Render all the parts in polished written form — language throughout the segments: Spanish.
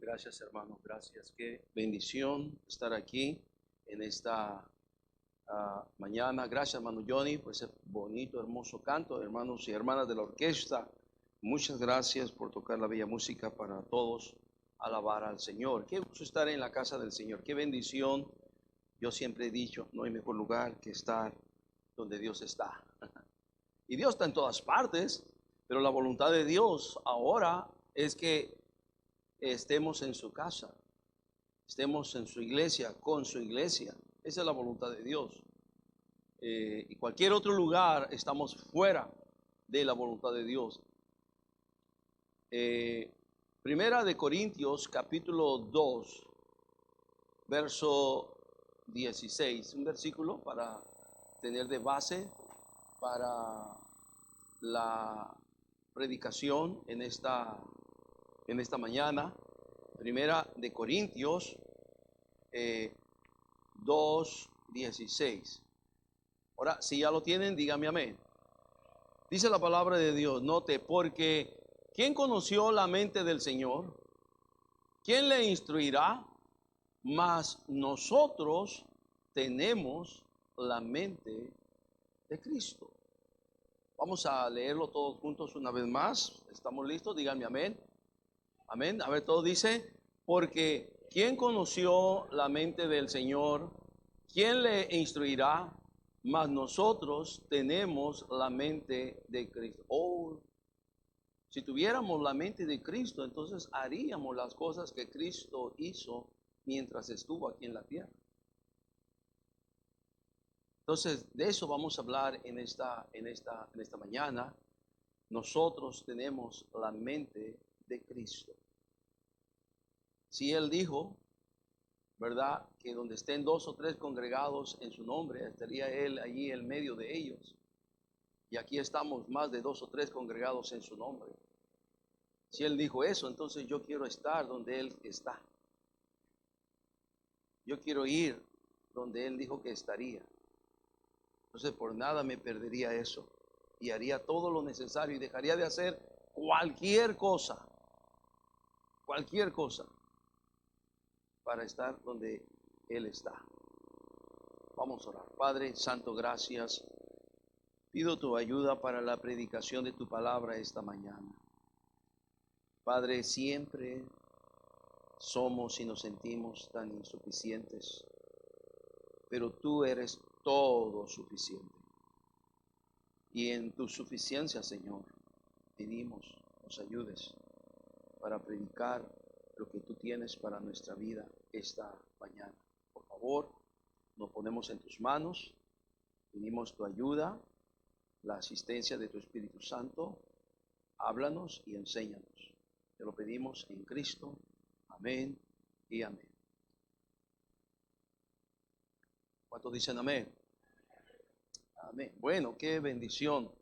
Gracias, hermano, gracias. Qué bendición estar aquí en esta mañana. Gracias, hermano Johnny, por ese bonito, hermoso canto. Hermanos y hermanas de la orquesta, muchas gracias por tocar la bella música para todos alabar al Señor. Qué gusto estar en la casa del Señor. Qué bendición. Yo siempre he dicho, no hay mejor lugar que estar donde Dios está. Y Dios está en todas partes, pero la voluntad de Dios ahora es que estemos en su casa, estemos en su iglesia, con su iglesia. Esa es la voluntad de Dios. Y cualquier otro lugar estamos fuera de la voluntad de Dios. Primera de Corintios, capítulo 2, verso 16, un versículo para tener de base para la predicación en esta mañana. Primera de Corintios 2:16. Ahora, si ya lo tienen, dígame amén. Dice la palabra de Dios, note, porque ¿quién conoció la mente del Señor? ¿Quién le instruirá? Mas nosotros tenemos la mente de Cristo. Vamos a leerlo todos juntos una vez más. ¿Estamos listos? Díganme amén. Amén. A ver, todo dice, porque ¿quién conoció la mente del Señor? ¿Quién le instruirá? Mas nosotros tenemos la mente de Cristo. Oh, si tuviéramos la mente de Cristo, entonces haríamos las cosas que Cristo hizo mientras estuvo aquí en la tierra. Entonces, de eso vamos a hablar en esta mañana. Nosotros tenemos la mente de Cristo. Si Él dijo, ¿verdad?, que donde estén 2 o 3 congregados en su nombre, estaría Él allí en medio de ellos. Y aquí estamos más de 2 o 3 congregados en su nombre. Si Él dijo eso, entonces yo quiero estar donde Él está. Yo quiero ir donde Él dijo que estaría. Entonces por nada me perdería eso. Y haría todo lo necesario y dejaría de hacer cualquier cosa para estar donde Él está. Vamos a orar. Padre Santo, gracias. Pido tu ayuda para la predicación de tu palabra esta mañana. Padre, siempre somos y nos sentimos tan insuficientes, pero tú eres todo suficiente. Y en tu suficiencia, Señor, pedimos nos ayudes para predicar lo que tú tienes para nuestra vida esta mañana. Por favor, nos ponemos en tus manos, pedimos tu ayuda, la asistencia de tu Espíritu Santo. Háblanos y enséñanos. Te lo pedimos en Cristo. Amén y amén. ¿Cuántos dicen amén? Amén. Bueno, qué bendición.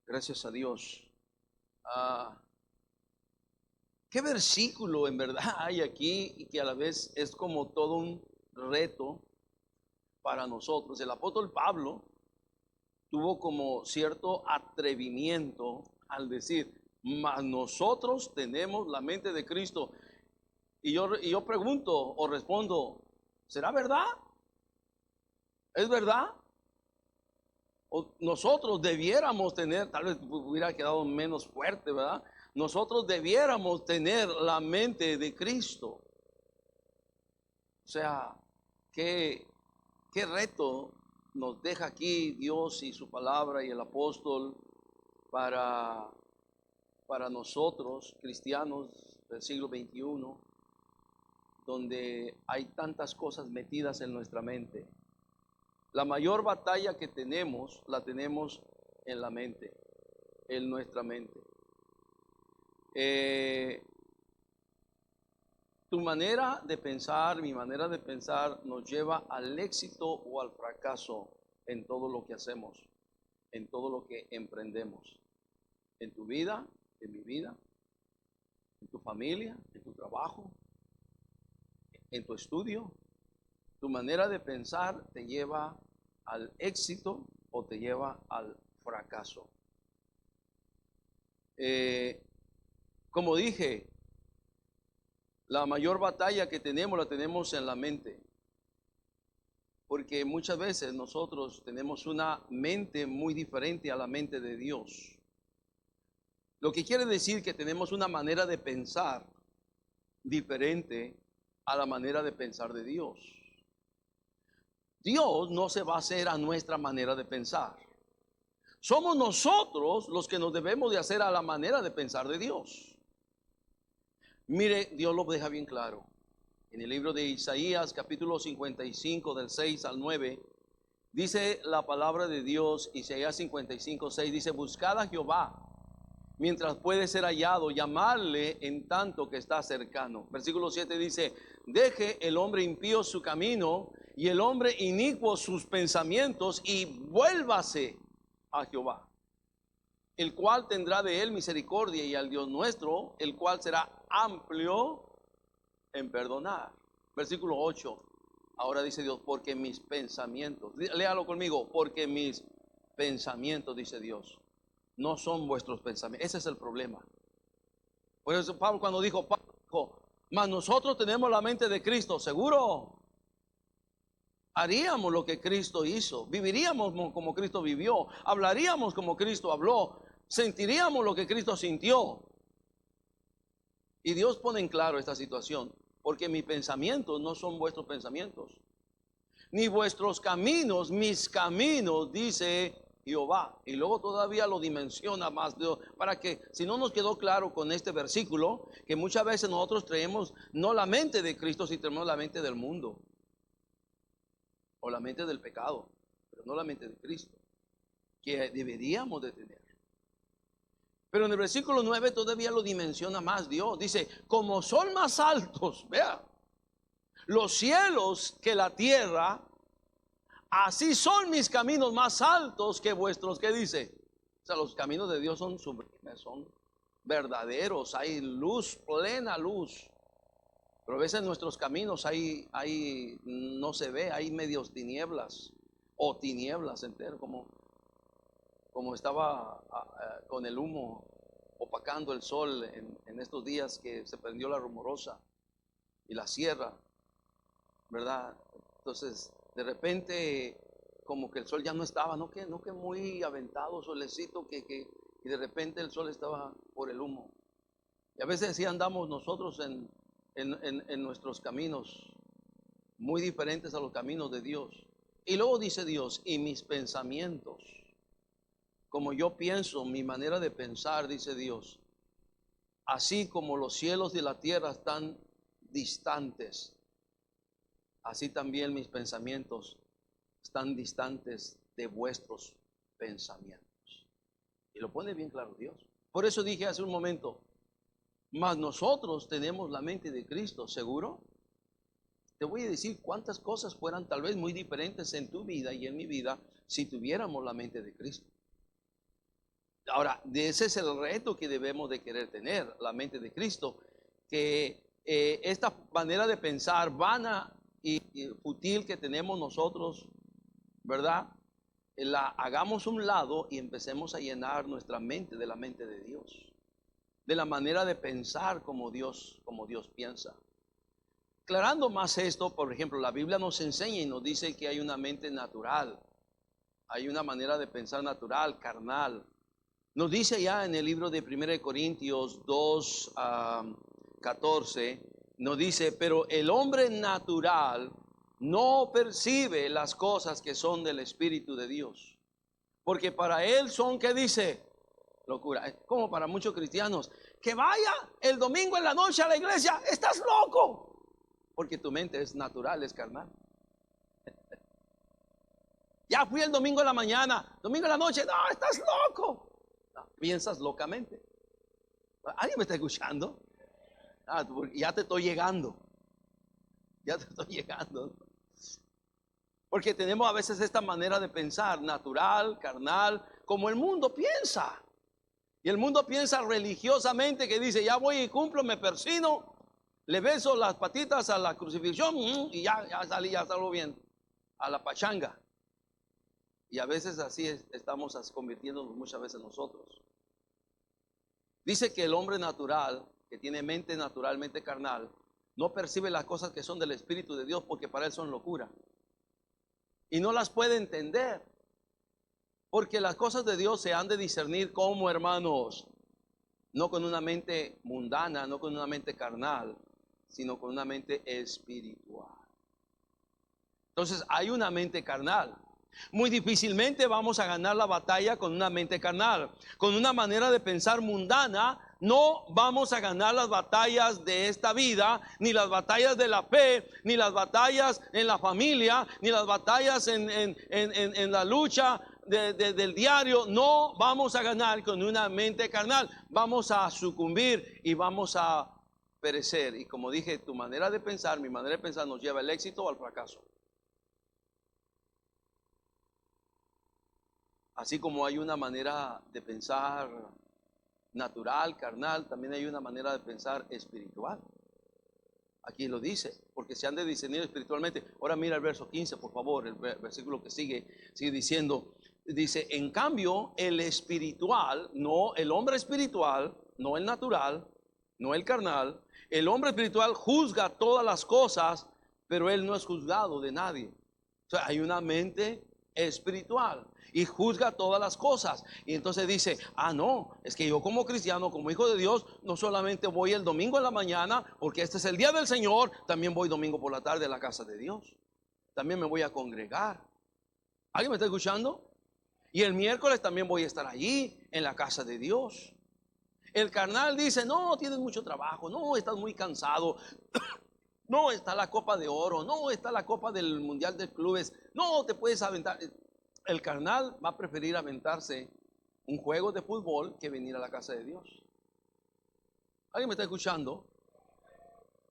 Gracias a Dios. ¿Qué versículo en verdad hay aquí y que a la vez es como todo un reto para nosotros? El apóstol Pablo tuvo como cierto atrevimiento al decir, mas nosotros tenemos la mente de Cristo. Y yo pregunto o respondo, ¿será verdad? ¿Es verdad? O nosotros debiéramos tener, tal vez hubiera quedado menos fuerte, ¿verdad? Nosotros debiéramos tener la mente de Cristo. O sea, qué reto nos deja aquí Dios y su palabra y el apóstol para nosotros, cristianos del siglo XXI, donde hay tantas cosas metidas en nuestra mente. La mayor batalla que tenemos, la tenemos en la mente, en nuestra mente. Tu manera de pensar, mi manera de pensar, nos lleva al éxito o al fracaso en todo lo que hacemos, en todo lo que emprendemos. En tu vida, en mi vida, en tu familia, en tu trabajo, en tu estudio. Tu manera de pensar te lleva al éxito o te lleva al fracaso. Como dije, La mayor batalla que tenemos la tenemos en la mente, porque muchas veces nosotros tenemos una mente muy diferente a la mente de Dios. Lo que quiere decir que tenemos una manera de pensar diferente a la manera de pensar de Dios. Dios no se va a hacer a nuestra manera de pensar. Somos nosotros los que nos debemos de hacer a la manera de pensar de Dios. Mire, Dios lo deja bien claro. En el libro de Isaías, capítulo 55, del 6 al 9, dice la palabra de Dios, Isaías 55, 6, dice: buscad a Jehová mientras puede ser hallado, llamarle en tanto que está cercano. Versículo 7 dice: deje el hombre impío su camino y el hombre inicuo sus pensamientos, y vuélvase a Jehová, el cual tendrá de él misericordia, y al Dios nuestro, el cual será amplio en perdonar. Versículo 8, ahora dice Dios: porque mis pensamientos, léalo conmigo, porque mis pensamientos, dice Dios, no son vuestros pensamientos. Ese es el problema. Por eso Pablo, cuando dijo, mas nosotros tenemos la mente de Cristo, seguro haríamos lo que Cristo hizo, viviríamos como Cristo vivió, hablaríamos como Cristo habló, sentiríamos lo que Cristo sintió. Y Dios pone en claro esta situación: porque mis pensamientos no son vuestros pensamientos, ni vuestros caminos mis caminos, dice Jehová. Y luego todavía lo dimensiona más Dios, para que, si no nos quedó claro con este versículo, que muchas veces nosotros traemos no la mente de Cristo, sino tenemos la mente del mundo, o la mente del pecado, pero no la mente de Cristo, que deberíamos de tener. Pero en el versículo 9 todavía lo dimensiona más Dios. Dice: como son más altos, vea, los cielos que la tierra, así son mis caminos más altos que vuestros. ¿Qué dice? O sea, los caminos de Dios son sublimes, son verdaderos, hay luz, plena luz. Pero a veces en nuestros caminos hay no se ve, hay medios tinieblas, o tinieblas enteras, como estaba con el humo opacando el sol en estos días que se prendió la rumorosa y la sierra, ¿verdad? Entonces, de repente, como que el sol ya no estaba, no que muy aventado, solecito, y de repente el sol estaba por el humo. Y a veces así andamos nosotros en nuestros caminos, muy diferentes a los caminos de Dios. Y luego dice Dios: y mis pensamientos, como yo pienso, mi manera de pensar, dice Dios, así como los cielos y la tierra están distantes, así también mis pensamientos están distantes de vuestros pensamientos. Y lo pone bien claro Dios. Por eso dije hace un momento: mas nosotros tenemos la mente de Cristo, ¿seguro? Te voy a decir cuántas cosas fueran tal vez muy diferentes en tu vida y en mi vida si tuviéramos la mente de Cristo. Ahora, ese es el reto que debemos de querer tener, la mente de Cristo, que esta manera de pensar vana y fútil que tenemos nosotros, ¿verdad? La hagamos a un lado y empecemos a llenar nuestra mente de la mente de Dios, de la manera de pensar como Dios piensa. Aclarando más esto, por ejemplo, la Biblia nos enseña y nos dice que hay una mente natural, hay una manera de pensar natural, carnal. Nos dice ya en el libro de 1 Corintios 2, 14, nos dice: pero el hombre natural no percibe las cosas que son del Espíritu de Dios, porque para él son, ¿qué dice? Locura. Es como para muchos cristianos: que vaya el domingo en la noche a la iglesia, estás loco, porque tu mente es natural, es carnal. Ya fui el domingo en la mañana, domingo en la noche, no, estás loco. No, piensas locamente. ¿Alguien me está escuchando? Ya te estoy llegando. Ya te estoy llegando. Porque tenemos a veces esta manera de pensar natural, carnal, como el mundo piensa. Y el mundo piensa religiosamente, que dice: ya voy y cumplo, me persino, le beso las patitas a la crucifixión y ya salgo bien, a la pachanga. Y a veces así estamos convirtiéndonos muchas veces nosotros. Dice que el hombre natural, que tiene mente naturalmente carnal, no percibe las cosas que son del Espíritu de Dios porque para él son locura. Y no las puede entender. Porque las cosas de Dios se han de discernir como, hermanos, no con una mente mundana, no con una mente carnal, sino con una mente espiritual. Entonces hay una mente carnal. Muy difícilmente vamos a ganar la batalla con una mente carnal. Con una manera de pensar mundana, no vamos a ganar las batallas de esta vida, ni las batallas de la fe, ni las batallas en la familia, ni las batallas en la lucha del diario. No vamos a ganar con una mente carnal. Vamos a sucumbir y vamos a perecer. Y como dije, tu manera de pensar, mi manera de pensar nos lleva al éxito o al fracaso. Así como hay una manera de pensar natural, carnal, también hay una manera de pensar espiritual. Aquí lo dice, porque se han de discernir espiritualmente. Ahora mira el verso 15, por favor, el versículo que sigue diciendo, dice, en cambio, el espiritual, no el hombre espiritual, no el natural, no el carnal, el hombre espiritual juzga todas las cosas, pero él no es juzgado de nadie. O sea, hay una mente espiritual y juzga todas las cosas. Y entonces dice, no, es que yo como cristiano, como hijo de Dios, no solamente voy el domingo en la mañana, porque este es el día del Señor, también voy domingo por la tarde a la casa de Dios. También me voy a congregar. ¿Alguien me está escuchando? Y el miércoles también voy a estar allí en la casa de Dios. El carnal dice, no, tienes mucho trabajo, no, estás muy cansado, no, está la Copa de Oro, no, está la Copa del Mundial de Clubes, no, te puedes aventar. El carnal va a preferir aventarse un juego de fútbol que venir a la casa de Dios. ¿Alguien me está escuchando?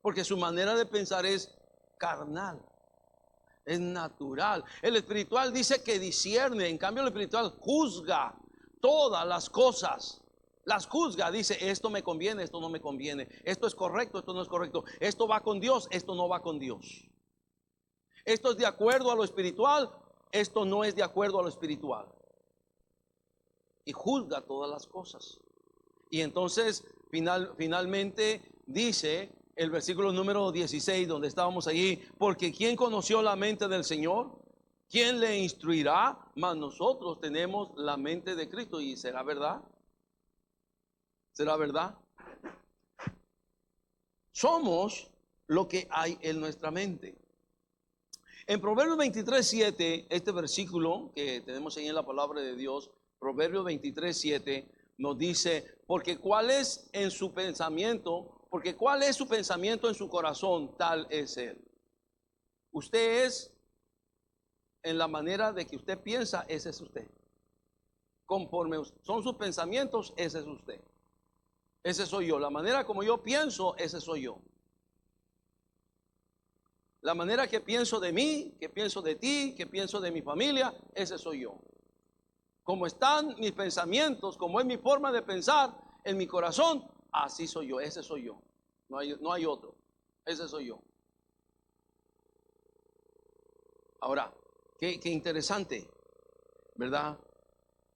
Porque su manera de pensar es carnal, es natural. El espiritual dice que discierne, en cambio el espiritual juzga todas las cosas. Las juzga, dice, esto me conviene, esto no me conviene, esto es correcto, esto no es correcto, esto va con Dios, esto no va con Dios. Esto es de acuerdo a lo espiritual, esto no es de acuerdo a lo espiritual. Y juzga todas las cosas. Y entonces finalmente dice el versículo número 16, donde estábamos allí, porque ¿quién conoció la mente del Señor? ¿Quién le instruirá? Mas nosotros tenemos la mente de Cristo. ¿Y será verdad? ¿Será verdad? Somos lo que hay en nuestra mente. En Proverbios 23:7, este versículo que tenemos ahí en la palabra de Dios, Proverbios 23:7, nos dice, porque cuál es en su pensamiento, porque cuál es su pensamiento en su corazón, tal es él. Usted es, en la manera de que usted piensa, ese es usted. Conforme son sus pensamientos, ese es usted. Ese soy yo. La manera como yo pienso, ese soy yo. La manera que pienso de mí, que pienso de ti, que pienso de mi familia, ese soy yo. Como están mis pensamientos, como es mi forma de pensar en mi corazón, así soy yo, ese soy yo. No hay otro, ese soy yo. Ahora, qué interesante, ¿verdad?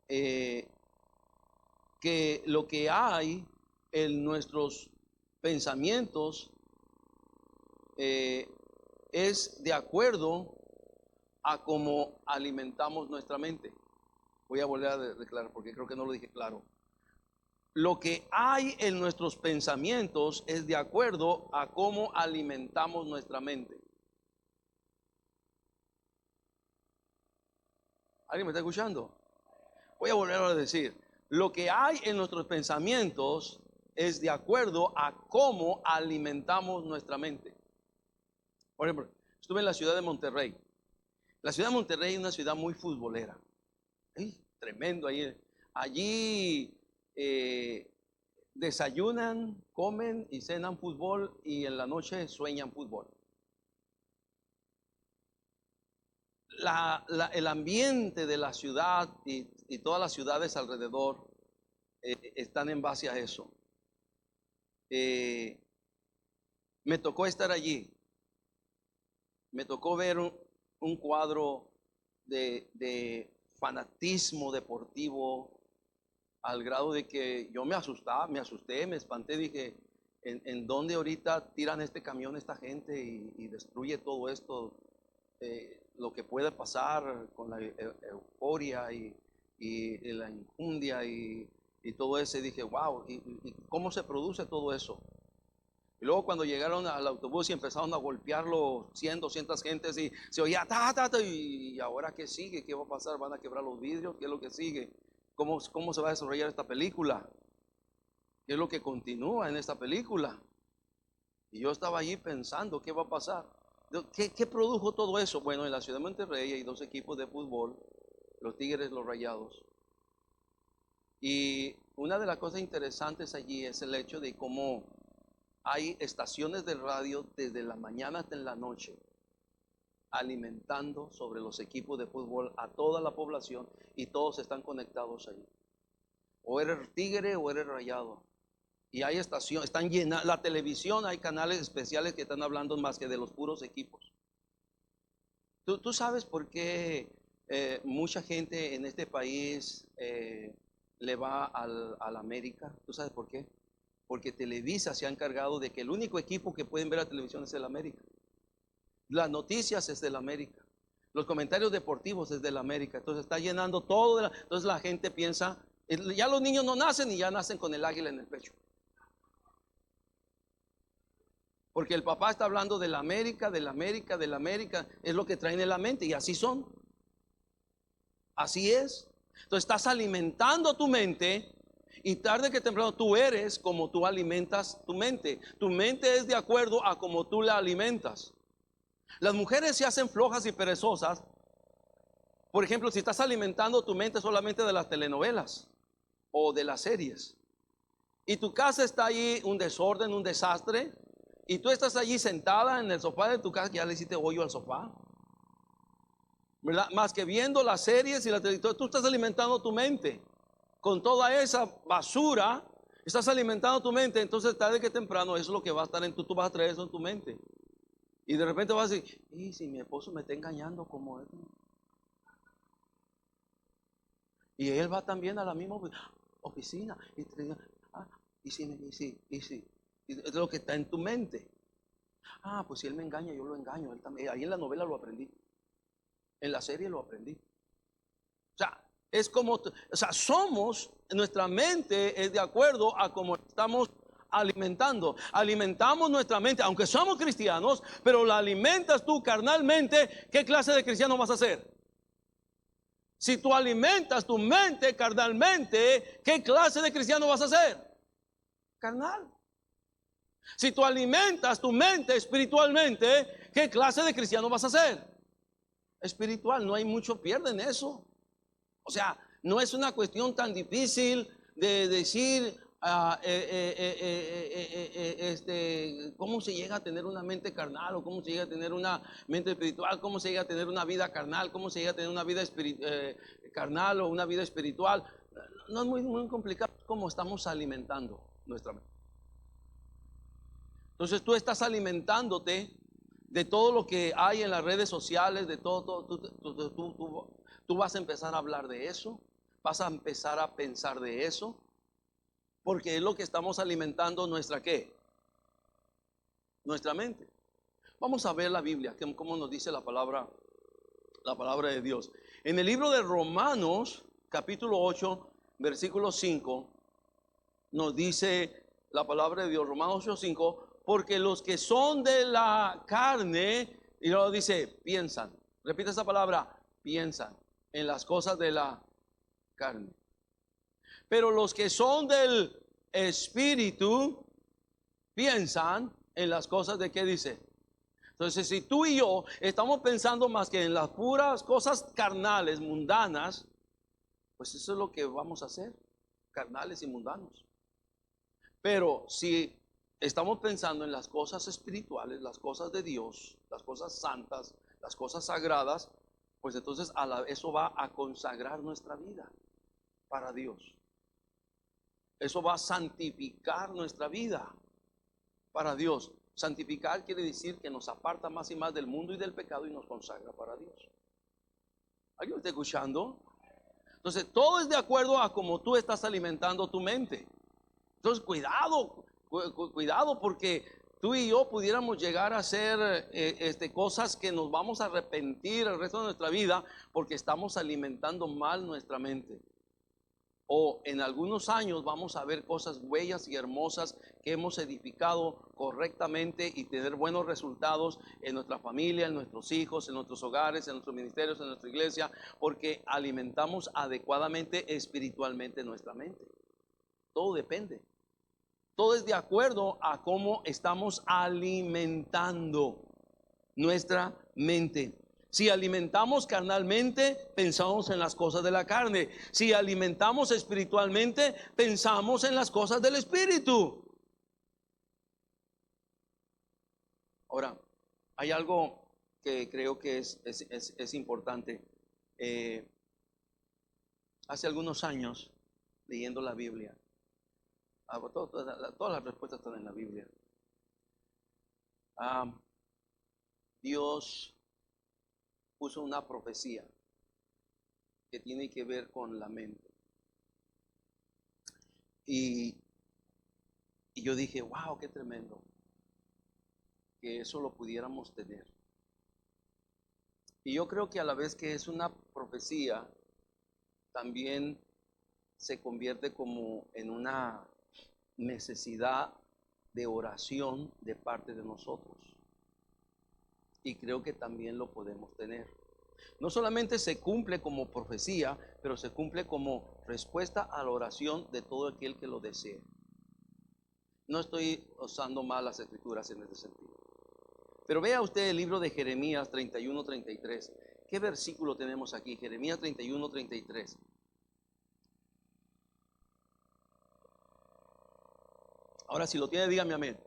Que lo que hay en nuestros pensamientos es de acuerdo a cómo alimentamos nuestra mente. Voy a volver a declarar porque creo que no lo dije claro. Lo que hay en nuestros pensamientos es de acuerdo a cómo alimentamos nuestra mente. ¿Alguien me está escuchando? Voy a volver a decir, lo que hay en nuestros pensamientos es de acuerdo a cómo alimentamos nuestra mente. Por ejemplo, estuve en la ciudad de Monterrey. La ciudad de Monterrey es una ciudad muy futbolera. Tremendo ahí. Allí desayunan, comen y cenan fútbol y en la noche sueñan fútbol. El ambiente de la ciudad y todas las ciudades alrededor están en base a eso. Me tocó estar allí. Me tocó ver un cuadro de fanatismo deportivo al grado de que yo me asusté, me espanté, dije, en donde ahorita tiran este camión esta gente y destruye todo esto, lo que puede pasar con la euforia y la injundia y todo eso. Y dije, wow, y cómo se produce todo eso. Y luego cuando llegaron al autobús y empezaron a golpearlo 100, 200 gentes y se oía ta, ta, ta, y ahora qué sigue, qué va a pasar, van a quebrar los vidrios, qué es lo que sigue, cómo se va a desarrollar esta película, qué es lo que continúa en esta película. Y yo estaba allí pensando qué va a pasar. ¿Qué produjo todo eso? Bueno, en la ciudad de Monterrey hay dos equipos de fútbol, los Tigres, los Rayados. Y una de las cosas interesantes allí es el hecho de cómo hay estaciones de radio desde la mañana hasta en la noche, alimentando sobre los equipos de fútbol a toda la población, y todos están conectados allí. O eres Tigre o eres Rayado. Y hay estaciones, están llenas, la televisión, hay canales especiales que están hablando más que de los puros equipos. ¿Tú sabes por qué mucha gente en este país le va al América? ¿Tú sabes por qué? Porque Televisa se ha encargado de que el único equipo que pueden ver a televisión es el América. Las noticias es del América. Los comentarios deportivos es del América. Entonces está llenando todo. Entonces la gente piensa, ya los niños no nacen y ya nacen con el águila en el pecho. Porque el papá está hablando de la América, de la América, de la América. Es lo que traen en la mente y así son. Así es. Entonces estás alimentando tu mente. Y tarde que temprano tú eres como tú alimentas tu mente. Tu mente es de acuerdo a como tú la alimentas. Las mujeres se hacen flojas y perezosas. Por ejemplo, si estás alimentando tu mente solamente de las telenovelas o de las series, y tu casa está allí un desorden, un desastre, y tú estás allí sentada en el sofá de tu casa, que ya le hiciste hoyo al sofá, ¿verdad? Más que viendo las series y la televisión, tú estás alimentando tu mente con toda esa basura. Estás alimentando tu mente. Entonces tarde que temprano eso es lo que va a estar tú vas a traer eso en tu mente. Y de repente vas a decir, y si mi esposo me está engañando como él, y él va también a la misma oficina, y es lo que está en tu mente. Pues si él me engaña, yo lo engaño, él también. Ahí en la novela lo aprendí, en la serie lo aprendí. O sea, es como, o sea, nuestra mente es de acuerdo a cómo estamos alimentamos nuestra mente, aunque somos cristianos, pero la alimentas tú carnalmente. ¿Qué clase de cristiano vas a ser? Si tú alimentas tu mente carnalmente, ¿qué clase de cristiano vas a ser? Carnal. Si tú alimentas tu mente espiritualmente, ¿qué clase de cristiano vas a ser? Espiritual. No hay mucho pierde en eso. O sea, no es una cuestión tan difícil de decir cómo se llega a tener una mente carnal, o cómo se llega a tener una mente espiritual, cómo se llega a tener una vida carnal, cómo se llega a tener una vida carnal o una vida espiritual. No es muy complicado cómo estamos alimentando nuestra mente. Entonces tú estás alimentándote de todo lo que hay en las redes sociales, de todo, tú vas a empezar a hablar de eso, vas a empezar a pensar de eso, porque es lo que estamos alimentando nuestra ¿qué? Nuestra mente. Vamos a ver la Biblia, cómo nos dice la palabra de Dios. En el libro de Romanos, capítulo 8, versículo 5, nos dice la palabra de Dios, Romanos 8, 5, porque los que son de la carne, y luego dice, piensan, repite esa palabra, piensan en las cosas de la carne. Pero los que son del Espíritu piensan en las cosas de, ¿qué dice? Entonces, si tú y yo estamos pensando más que en las puras cosas carnales, mundanas, pues eso es lo que vamos a hacer, carnales y mundanos. Pero si estamos pensando en las cosas espirituales, las cosas de Dios, las cosas santas, las cosas sagradas, pues entonces eso va a consagrar nuestra vida para Dios. Eso va a santificar nuestra vida para Dios. Santificar quiere decir que nos aparta más y más del mundo y del pecado y nos consagra para Dios. ¿Alguien está escuchando? Entonces todo es de acuerdo a cómo tú estás alimentando tu mente. Entonces cuidado, Cuidado, porque tú y yo pudiéramos llegar a hacer cosas que nos vamos a arrepentir el resto de nuestra vida porque estamos alimentando mal nuestra mente. O en algunos años vamos a ver cosas bellas y hermosas que hemos edificado correctamente y tener buenos resultados en nuestra familia, en nuestros hijos, en nuestros hogares, en nuestros ministerios, en nuestra iglesia, porque alimentamos adecuadamente espiritualmente nuestra mente. Todo depende. Todo es de acuerdo a cómo estamos alimentando nuestra mente. Si alimentamos carnalmente, pensamos en las cosas de la carne. Si alimentamos espiritualmente, pensamos en las cosas del espíritu. Ahora, hay algo que creo que es importante. Hace algunos años, leyendo la Biblia, todas las respuestas están en la Biblia. Dios puso una profecía que tiene que ver con la mente. Y yo dije, wow, qué tremendo que eso lo pudiéramos tener. Y yo creo que a la vez que es una profecía, también se convierte como en una necesidad de oración de parte de nosotros. Y creo que también lo podemos tener. No solamente se cumple como profecía, pero se cumple como respuesta a la oración de todo aquel que lo desee. No estoy usando mal las escrituras en ese sentido. Pero vea usted el libro de Jeremías 31-33. ¿Qué versículo tenemos aquí? Jeremías 31-33. Ahora, si lo tiene, dígame amén.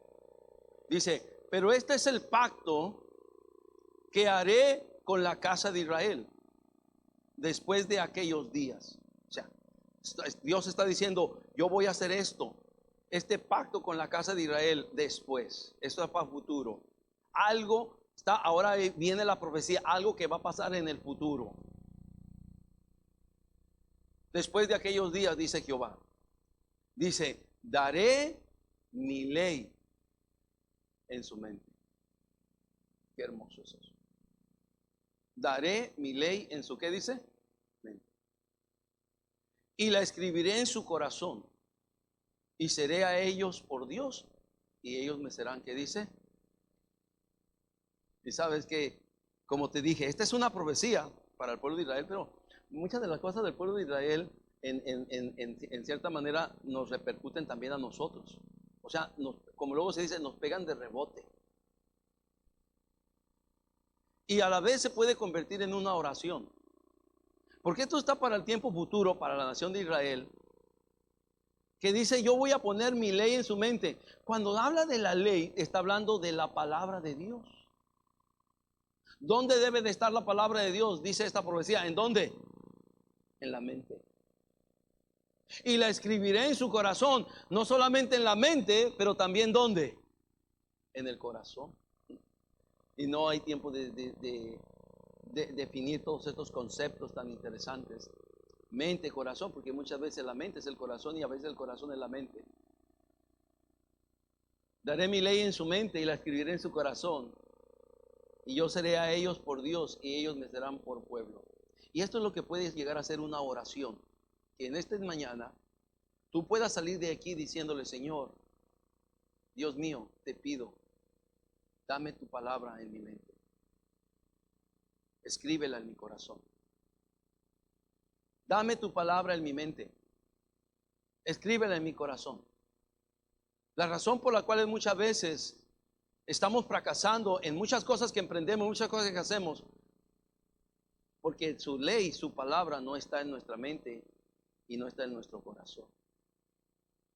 Dice, pero este es el pacto que haré con la casa de Israel después de aquellos días. O sea, Dios está diciendo, yo voy a hacer esto, este pacto con la casa de Israel después. Esto es para el futuro. Algo está, ahora viene la profecía, algo que va a pasar en el futuro. Después de aquellos días, dice Jehová, dice, daré mi ley en su mente. Qué hermoso es eso. Daré mi ley en su, ¿qué dice? Mente. Y la escribiré en su corazón. Y seré a ellos por Dios. Y ellos me serán, ¿qué dice? Y sabes que, como te dije, esta es una profecía para el pueblo de Israel, pero muchas de las cosas del pueblo de Israel en cierta manera nos repercuten también a nosotros. O sea, como luego se dice, nos pegan de rebote. Y a la vez se puede convertir en una oración. Porque esto está para el tiempo futuro, para la nación de Israel, que dice, yo voy a poner mi ley en su mente. Cuando habla de la ley, está hablando de la palabra de Dios. ¿Dónde debe de estar la palabra de Dios? Dice esta profecía. ¿En dónde? En la mente. Y la escribiré en su corazón. No solamente en la mente, pero también ¿dónde? En el corazón. Y no hay tiempo de definir todos estos conceptos tan interesantes. Mente, corazón, porque muchas veces la mente es el corazón y a veces el corazón es la mente. Daré mi ley en su mente y la escribiré en su corazón. Y yo seré a ellos por Dios y ellos me serán por pueblo. Y esto es lo que puede llegar a ser una oración. Que en esta mañana tú puedas salir de aquí diciéndole, Señor, Dios mío, te pido, dame tu palabra en mi mente. Escríbela en mi corazón. Dame tu palabra en mi mente. Escríbela en mi corazón. La razón por la cual muchas veces estamos fracasando en muchas cosas que emprendemos, muchas cosas que hacemos, porque su ley, su palabra no está en nuestra mente y no está en nuestro corazón.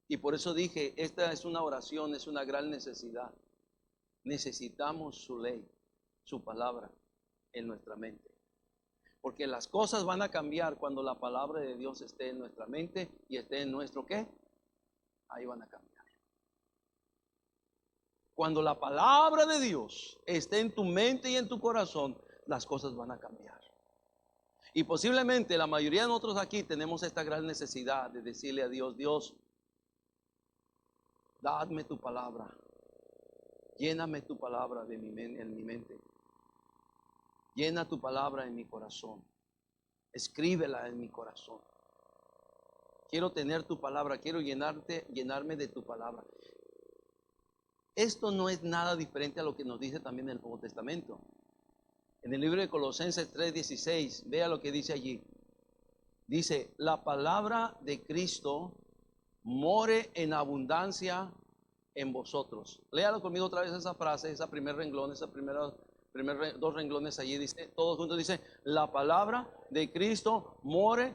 Y por eso dije, esta es una oración, es una gran necesidad. Necesitamos su ley, su palabra en nuestra mente. Porque las cosas van a cambiar cuando la palabra de Dios esté en nuestra mente y esté en nuestro ¿qué? Ahí van a cambiar. Cuando la palabra de Dios esté en tu mente y en tu corazón, las cosas van a cambiar. Y posiblemente la mayoría de nosotros aquí tenemos esta gran necesidad de decirle a Dios, Dios, Dadme tu palabra. Lléname tu palabra en mi mente. Llena tu palabra en mi corazón. Escríbela en mi corazón. Quiero tener tu palabra. Quiero llenarme de tu palabra. Esto no es nada diferente a lo que nos dice también el Nuevo Testamento. En el libro de Colosenses 3:16, vea lo que dice allí. Dice, la palabra de Cristo more en abundancia en vosotros. Léalo conmigo otra vez esa frase, esa primer renglón, dos renglones allí, dice, todos juntos dice, la palabra de Cristo more.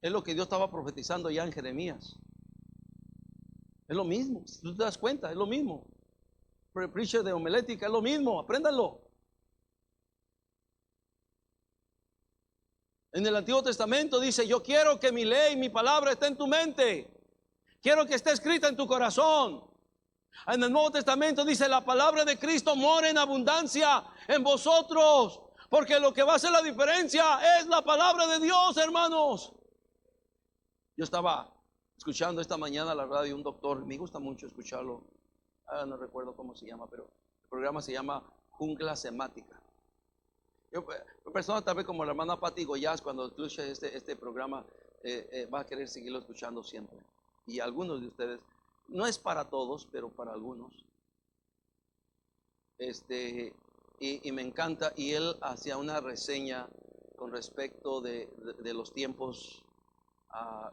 Es lo que Dios estaba profetizando ya en Jeremías. Es lo mismo, si tú te das cuenta, es lo mismo. Preacher de homilética es lo mismo, apréndanlo. En el Antiguo Testamento dice, yo quiero que mi ley, mi palabra esté en tu mente. Quiero que esté escrita en tu corazón. En el Nuevo Testamento dice, la palabra de Cristo mora en abundancia en vosotros. Porque lo que va a hacer la diferencia es la palabra de Dios, hermanos. Yo estaba escuchando esta mañana la radio un doctor, me gusta mucho escucharlo. No recuerdo cómo se llama, pero el programa se llama Jungla Semática. Yo, persona tal vez como la hermana Patti Goyaz, cuando escucha este programa, va a querer seguirlo escuchando siempre. Y algunos de ustedes, no es para todos, pero para algunos. Y me encanta, y él hacía una reseña con respecto de los tiempos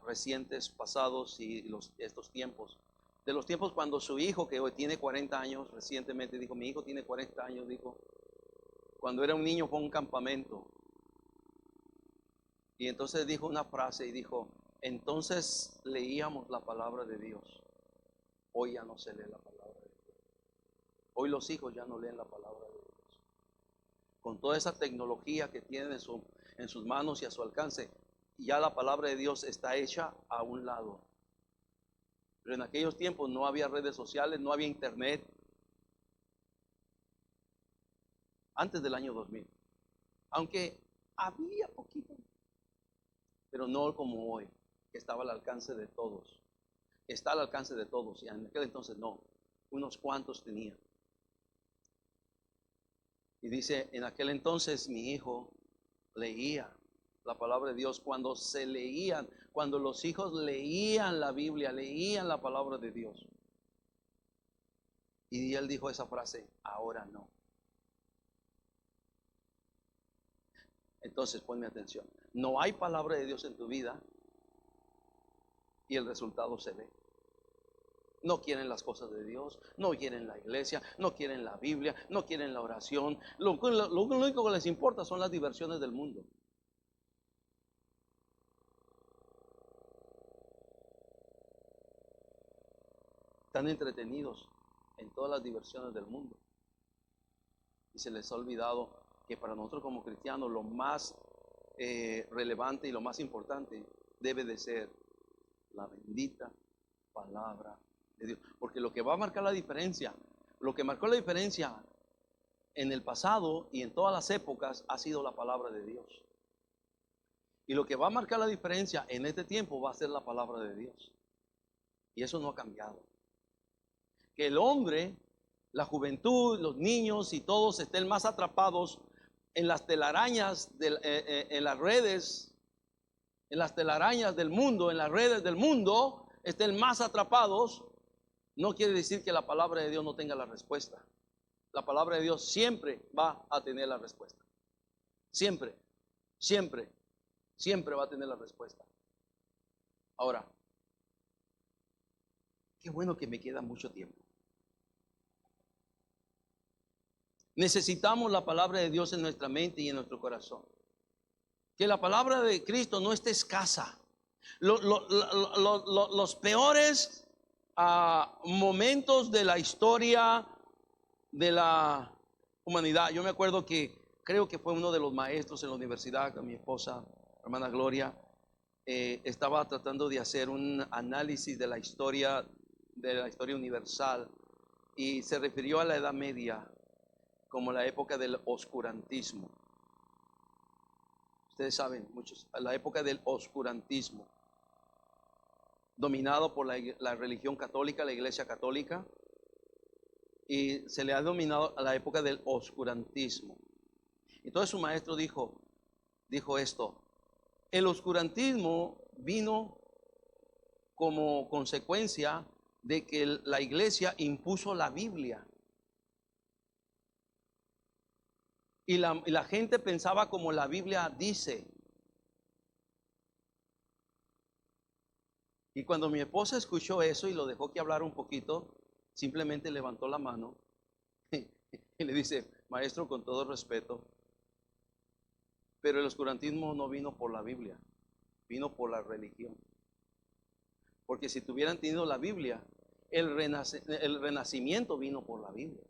recientes, pasados y estos tiempos. De los tiempos cuando su hijo, que hoy tiene 40 años, recientemente dijo, mi hijo tiene 40 años, dijo, cuando era un niño fue a un campamento. Y entonces dijo una frase y dijo, entonces leíamos la palabra de Dios. Hoy ya no se lee la palabra de Dios. Hoy los hijos ya no leen la palabra de Dios. Con toda esa tecnología que tienen en sus manos y a su alcance, ya la palabra de Dios está hecha a un lado. Pero en aquellos tiempos no había redes sociales, no había internet. Antes del año 2000. Aunque había poquito, pero no como hoy, que estaba al alcance de todos. Está al alcance de todos, y en aquel entonces no, unos cuantos tenían. Y dice, en aquel entonces mi hijo leía la palabra de Dios. Cuando se leían, cuando los hijos leían la Biblia, leían la palabra de Dios. Y él dijo esa frase, ahora no. Entonces ponme atención, no hay palabra de Dios en tu vida y el resultado se ve. No quieren las cosas de Dios, no quieren la iglesia, no quieren la Biblia, no quieren la oración. Lo único que les importa son las diversiones del mundo. Están entretenidos en todas las diversiones del mundo. Y se les ha olvidado que para nosotros como cristianos lo más relevante y lo más importante debe de ser la bendita palabra de Dios. Porque lo que va a marcar la diferencia, lo que marcó la diferencia en el pasado y en todas las épocas ha sido la palabra de Dios. Y lo que va a marcar la diferencia en este tiempo va a ser la palabra de Dios. Y eso no ha cambiado. Que el hombre, la juventud, los niños y todos estén más atrapados en las telarañas, en las redes, en las telarañas del mundo, en las redes del mundo, estén más atrapados, no quiere decir que la palabra de Dios no tenga la respuesta. La palabra de Dios siempre va a tener la respuesta. Siempre, siempre, siempre va a tener la respuesta. Ahora, qué bueno que me queda mucho tiempo. Necesitamos la palabra de Dios en nuestra mente y en nuestro corazón. Que la palabra de Cristo no esté escasa. Los peores momentos de la historia de la humanidad. Yo me acuerdo que creo que fue uno de los maestros en la universidad con mi esposa, hermana Gloria, estaba tratando de hacer un análisis de la historia universal y se refirió a la Edad Media como la época del oscurantismo. Ustedes saben, muchos, la época del oscurantismo. dominado por la religión católica, la iglesia católica, y se le ha dominado a la época del oscurantismo. Entonces su maestro dijo esto: el oscurantismo vino como consecuencia de que la iglesia impuso la Biblia. Y la gente pensaba como la Biblia dice. Y cuando mi esposa escuchó eso y lo dejó que hablara un poquito, simplemente levantó la mano y le dice: maestro, con todo respeto, pero el oscurantismo no vino por la Biblia, vino por la religión. Porque si tuvieran tenido la Biblia, el renacimiento vino por la Biblia.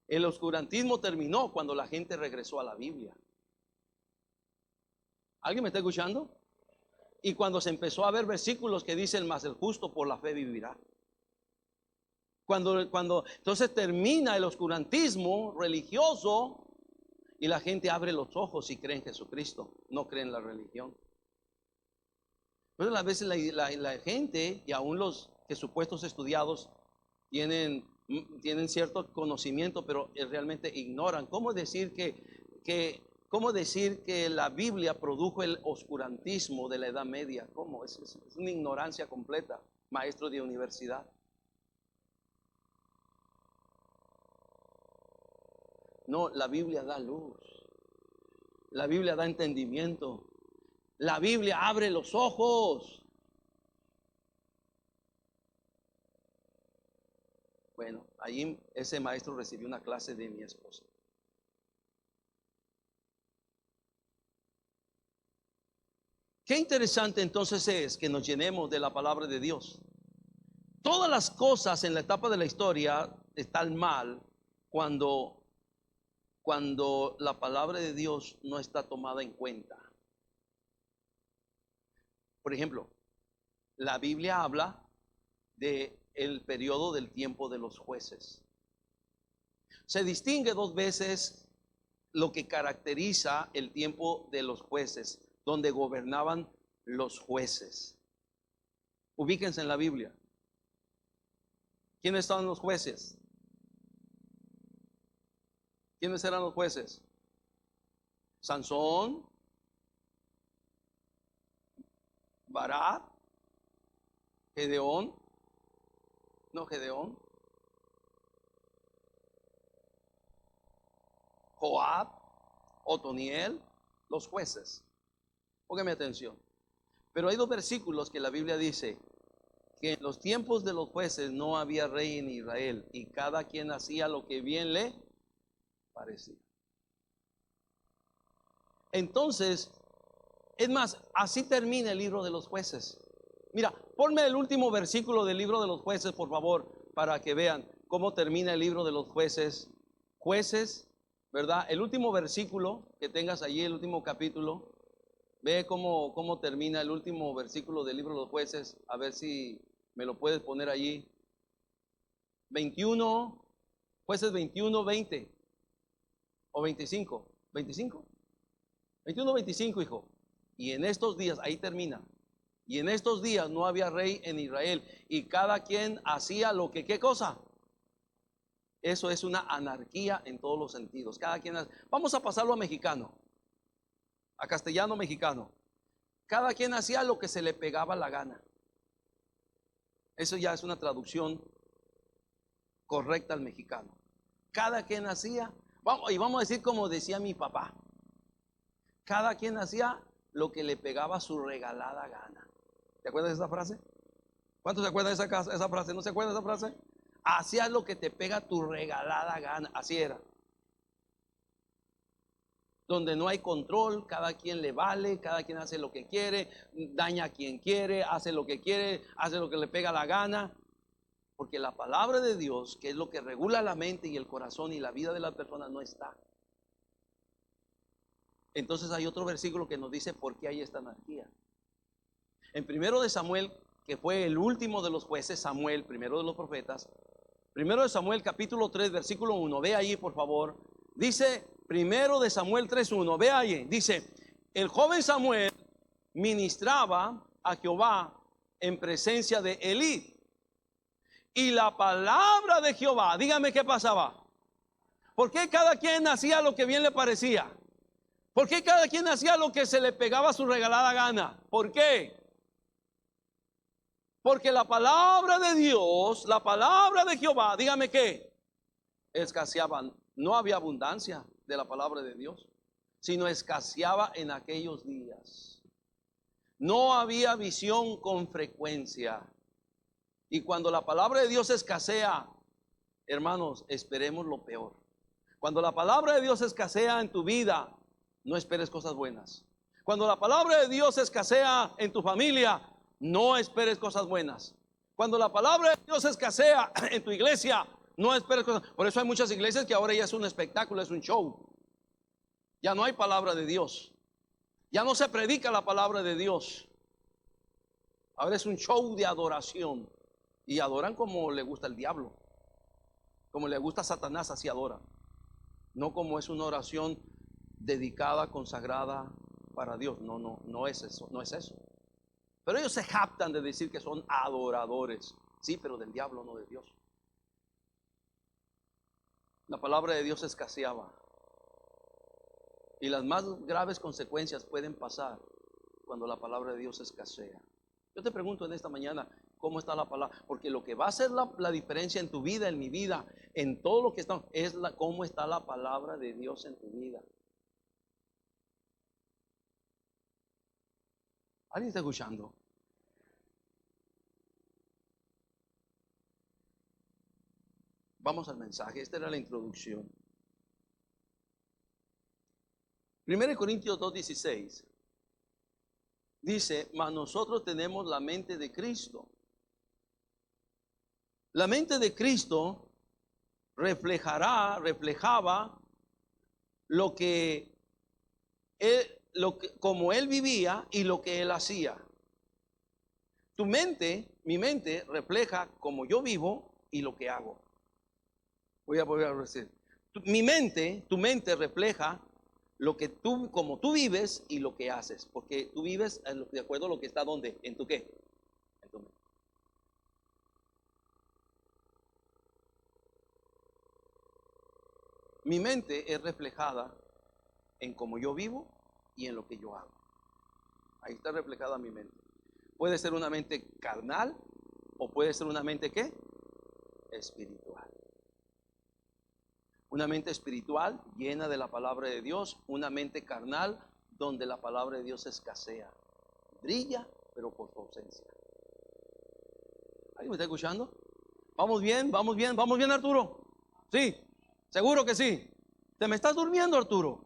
El oscurantismo terminó cuando la gente regresó a la Biblia. ¿Alguien me está escuchando? Y cuando se empezó a ver versículos que dicen: mas el justo por la fe vivirá. Cuando entonces termina el oscurantismo religioso y la gente abre los ojos y cree en Jesucristo, no cree en la religión. Entonces a veces la gente, y aún los que supuestos estudiados tienen cierto conocimiento, pero realmente ignoran. ¿Cómo decir que la Biblia produjo el oscurantismo de la Edad Media? ¿Cómo? Es una ignorancia completa, maestro de universidad. No, la Biblia da luz. La Biblia da entendimiento. La Biblia abre los ojos. Bueno, allí ese maestro recibió una clase de mi esposa. Qué interesante entonces es que nos llenemos de la palabra de Dios. Todas las cosas en la etapa de la historia están mal cuando la palabra de Dios no está tomada en cuenta. Por ejemplo, la Biblia habla de el periodo del tiempo de los jueces. Se distingue dos veces lo que caracteriza el tiempo de los jueces, donde gobernaban los jueces. Ubíquense en la Biblia. ¿Quiénes estaban los jueces? ¿Quiénes eran los jueces? Sansón, Barak, Gedeón, Joab, Otoniel, los jueces. Póngame atención. Pero hay dos versículos que la Biblia dice que en los tiempos de los jueces no había rey en Israel y cada quien hacía lo que bien le parecía. Entonces, es más, así termina el libro de los jueces. Mira, ponme el último versículo del libro de los jueces, por favor, para que vean cómo termina el libro de los jueces. Jueces, ¿verdad? El último versículo que tengas allí, el último capítulo. Ve cómo termina el último versículo del libro de los jueces. A ver si me lo puedes poner allí. 21, jueces 21, 20 o 25. 25. 21, 25, hijo. Y en estos días, ahí termina. Y en estos días no había rey en Israel y cada quien hacía lo que, ¿qué cosa? Eso es una anarquía en todos los sentidos. Cada quien vamos a pasarlo a mexicano, a castellano mexicano. Cada quien hacía lo que se le pegaba la gana. Eso ya es una traducción correcta al mexicano. Cada quien hacía, y vamos a decir como decía mi papá, cada quien hacía lo que le pegaba su regalada gana. ¿Te acuerdas de esa frase? ¿Cuántos se acuerdan de esa frase? ¿No se acuerdan de esa frase? Hacías lo que te pega tu regalada gana. Así era. Donde no hay control, cada quien le vale, cada quien hace lo que quiere, daña a quien quiere, hace lo que quiere, hace lo que le pega la gana. Porque la palabra de Dios, que es lo que regula la mente y el corazón y la vida de la persona, no está. Entonces hay otro versículo que nos dice por qué hay esta anarquía. En primero de Samuel, que fue el último de los jueces, Samuel, primero de los profetas, primero de Samuel capítulo 3 versículo 1, ve ahí por favor, dice primero de Samuel 3:1, ve ahí, dice, el joven Samuel ministraba a Jehová en presencia de Elí. Y la palabra de Jehová, dígame qué pasaba. ¿Por qué cada quien hacía lo que bien le parecía? ¿Por qué cada quien hacía lo que se le pegaba a su regalada gana? ¿Por qué? Porque la palabra de Dios, la palabra de Jehová, dígame qué, escaseaban. No había abundancia de la palabra de Dios, sino escaseaba en aquellos días. No había visión con frecuencia. Y cuando la palabra de Dios escasea, hermanos, esperemos lo peor. Cuando la palabra de Dios escasea en tu vida, no esperes cosas buenas. Cuando la palabra de Dios escasea en tu familia, no esperes cosas buenas. Cuando la palabra de Dios escasea en tu iglesia, no esperes cosas. Por eso hay muchas iglesias que ahora ya es un espectáculo, es un show. Ya no hay palabra de Dios. Ya no se predica la palabra de Dios. Ahora es un show de adoración. Y adoran como le gusta el diablo. Como le gusta a Satanás, así adoran. No como es una oración dedicada, consagrada para Dios. No es eso, no es eso. Pero ellos se jactan de decir que son adoradores. Sí, pero del diablo, no de Dios. La palabra de Dios escaseaba. Y las más graves consecuencias pueden pasar cuando la palabra de Dios escasea. Yo te pregunto en esta mañana, ¿cómo está la palabra? Porque lo que va a hacer la diferencia en tu vida, en mi vida, en todo lo que está, es cómo está la palabra de Dios en tu vida. ¿Alguien está escuchando? Vamos al mensaje. Esta era la introducción. 1 Corintios 2:16 dice: mas nosotros tenemos la mente de Cristo. La mente de Cristo reflejaba lo que como él vivía y lo que él hacía. Tu mente, mi mente, refleja como yo vivo y lo que hago. Voy a volver a decir. Mi mente, tu mente refleja lo que tú, como tú vives y lo que haces. Porque tú vives de acuerdo a lo que está donde, en tu qué. En tu mente. Mi mente es reflejada en cómo yo vivo y en lo que yo hago. Ahí está reflejada mi mente. Puede ser una mente carnal o puede ser una mente ¿qué? Espiritual. Una mente espiritual llena de la palabra de Dios. Una mente carnal donde la palabra de Dios escasea. Brilla, pero por su ausencia. ¿Alguien me está escuchando? ¿Vamos bien? ¿Vamos bien? ¿Vamos bien, Arturo? Sí, seguro que sí. ¿Te me estás durmiendo, Arturo?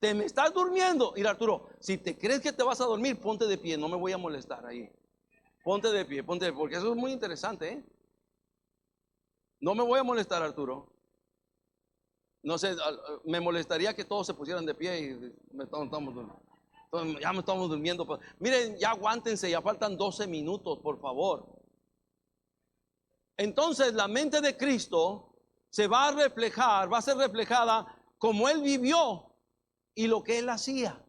¿Te me estás durmiendo? Mira, Arturo, si te crees que te vas a dormir, ponte de pie, no me voy a molestar ahí. Ponte de pie, porque eso es muy interesante, ¿eh? No me voy a molestar, Arturo. No sé, me molestaría que todos se pusieran de pie y ya me estamos durmiendo. Miren, ya aguántense, ya faltan 12 minutos, por favor. Entonces la mente de Cristo se va a reflejar, va a ser reflejada como Él vivió y lo que Él hacía.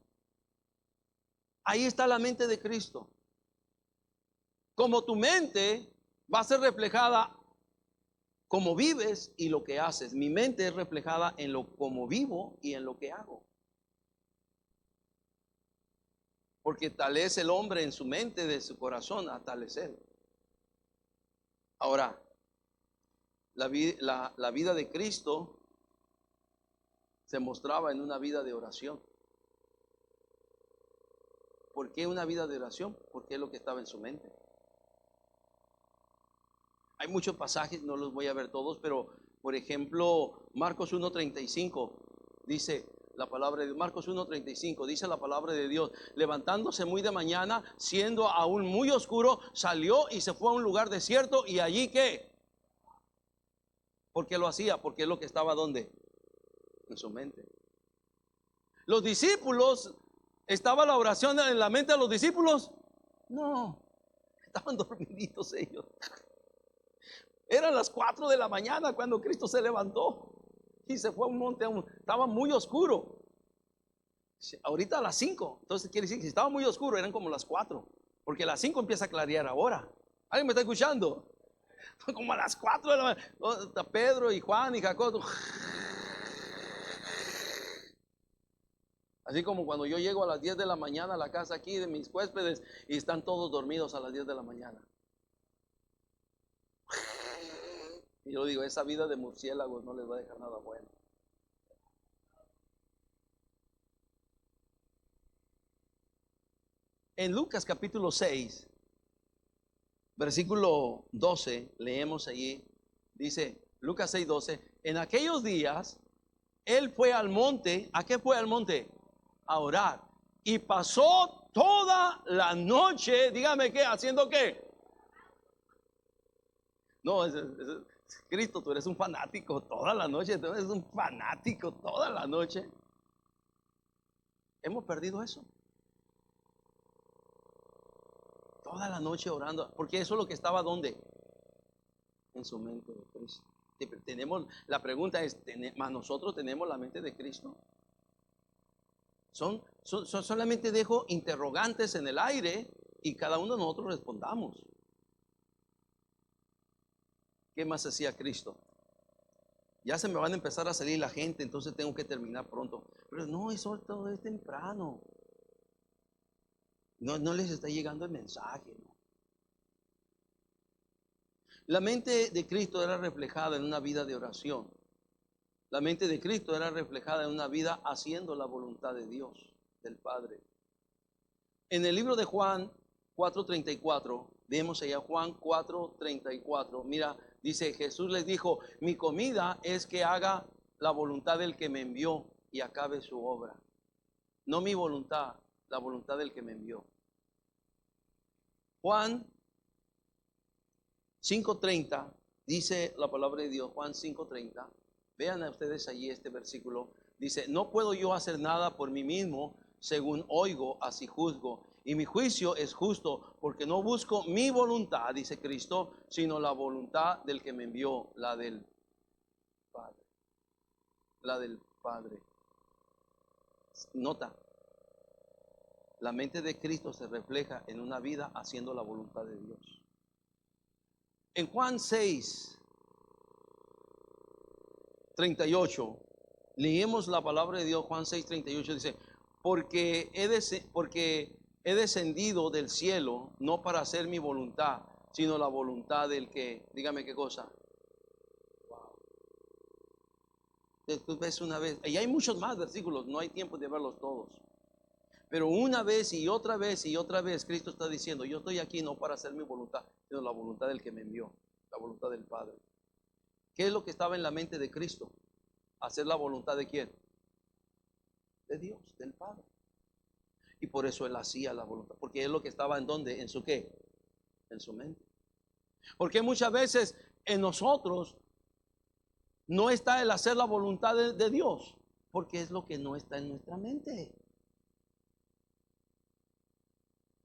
Ahí está la mente de Cristo. Como tu mente va a ser reflejada como vives y lo que haces. Mi mente es reflejada en lo como vivo y en lo que hago. Porque tal es el hombre en su mente, de su corazón, a tal es él. Ahora, la vida de Cristo se mostraba en una vida de oración. ¿Por qué una vida de oración? Porque es lo que estaba en su mente. Hay muchos pasajes, no los voy a ver todos, pero por ejemplo, Marcos 1:35 dice la palabra de Marcos 1:35 dice la palabra de Dios: levantándose muy de mañana, siendo aún muy oscuro, salió y se fue a un lugar desierto. Y allí ¿qué? ¿Por qué lo hacía? Porque es lo que estaba ¿dónde? En su mente. Los discípulos, ¿estaba la oración en la mente de los discípulos? No, estaban dormiditos ellos. Eran las 4 de la mañana cuando Cristo se levantó y se fue a un monte, estaba muy oscuro. Ahorita a las 5, entonces quiere decir que si estaba muy oscuro eran como las 4, Porque a las 5 empieza a clarear ahora. ¿Alguien me está escuchando? Como a las 4 de la mañana. Está Pedro y Juan y Jacob. Así como cuando yo llego a las 10 de la mañana a la casa aquí de mis huéspedes y están todos dormidos a las 10 de la mañana. Y yo digo, esa vida de murciélagos no les va a dejar nada bueno. En Lucas capítulo 6, versículo 12, leemos allí, dice Lucas 6, 12, en aquellos días él fue al monte. ¿A qué fue al monte? A orar. Y pasó toda la noche, dígame qué, ¿haciendo qué? No, Cristo, tú eres un fanático toda la noche, tú eres un fanático toda la noche. Hemos perdido eso. Toda la noche orando, porque eso es lo que estaba ¿dónde? En su mente de Cristo. Tenemos, la pregunta es, ¿más nosotros tenemos la mente de Cristo? Son solamente dejo interrogantes en el aire y cada uno de nosotros respondamos. ¿Qué más hacía Cristo? Ya se me van a empezar a salir la gente, entonces tengo que terminar pronto. Pero no, eso todo es temprano. No les está llegando el mensaje, ¿no? La mente de Cristo era reflejada en una vida de oración. La mente de Cristo era reflejada en una vida haciendo la voluntad de Dios, del Padre. En el libro de Juan 4:34, vemos allá Juan 4:34. Mira, dice, Jesús les dijo, mi comida es que haga la voluntad del que me envió y acabe su obra. No mi voluntad, la voluntad del que me envió. Juan 5:30, dice la palabra de Dios, Juan 5:30. Vean a ustedes allí este versículo. Dice, no puedo yo hacer nada por mí mismo, según oigo, así juzgo. Y mi juicio es justo, porque no busco mi voluntad, dice Cristo, sino la voluntad del que me envió, la del Padre. La del Padre. Nota, la mente de Cristo se refleja en una vida haciendo la voluntad de Dios. En Juan 6:38, leemos la palabra de Dios. Juan 6:38 dice, porque he descendido del cielo no para hacer mi voluntad, sino la voluntad del que, dígame qué cosa. Wow. Después ves una vez, y hay muchos más versículos, no hay tiempo de verlos todos. Pero una vez y otra vez y otra vez Cristo está diciendo, yo estoy aquí no para hacer mi voluntad, sino la voluntad del que me envió, la voluntad del Padre. ¿Qué es lo que estaba en la mente de Cristo? Hacer la voluntad de quién? De Dios, del Padre. Y por eso Él hacía la voluntad, porque es lo que estaba en donde, en su qué, en su mente. Porque muchas veces en nosotros no está el hacer la voluntad de Dios, porque es lo que no está en nuestra mente.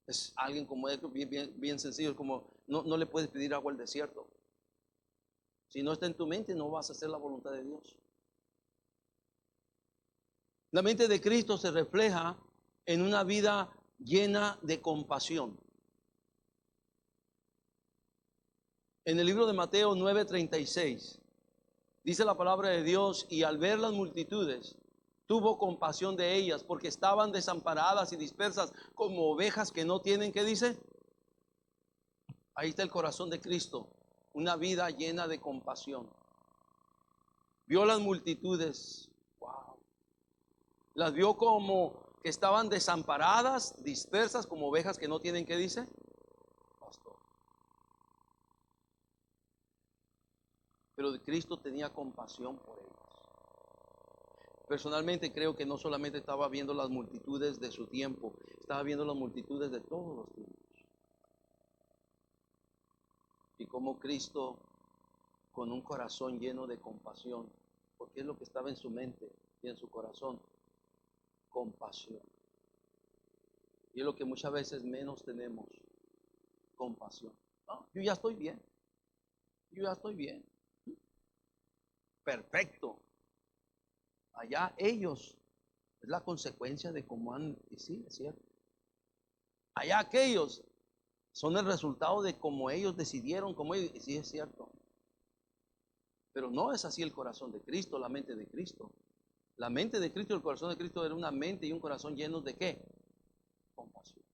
Es alguien como bien sencillo, como no le puedes pedir agua al desierto. Si no está en tu mente, no vas a hacer la voluntad de Dios. La mente de Cristo se refleja en una vida llena de compasión. En el libro de Mateo 9:36, dice la palabra de Dios, y al ver las multitudes, tuvo compasión de ellas, porque estaban desamparadas y dispersas como ovejas que no tienen, ¿qué dice? Ahí está el corazón de Cristo, una vida llena de compasión. Vio las multitudes, wow. Las vio como que estaban desamparadas, dispersas como ovejas que no tienen, ¿qué dice? Pastor. Pero Cristo tenía compasión por ellos. Personalmente creo que no solamente estaba viendo las multitudes de su tiempo, estaba viendo las multitudes de todos los tiempos. Y como Cristo, con un corazón lleno de compasión, porque es lo que estaba en su mente y en su corazón, compasión. Y es lo que muchas veces menos tenemos, compasión. No, yo ya estoy bien, yo ya estoy bien. Perfecto. Allá ellos, es la consecuencia de cómo han, y sí, es cierto. Allá aquellos Son el resultado de cómo ellos decidieron, como ellos, y sí es cierto. Pero no es así el corazón de Cristo, la mente de Cristo. La mente de Cristo y el corazón de Cristo era una mente y un corazón llenos de ¿qué? Compasión.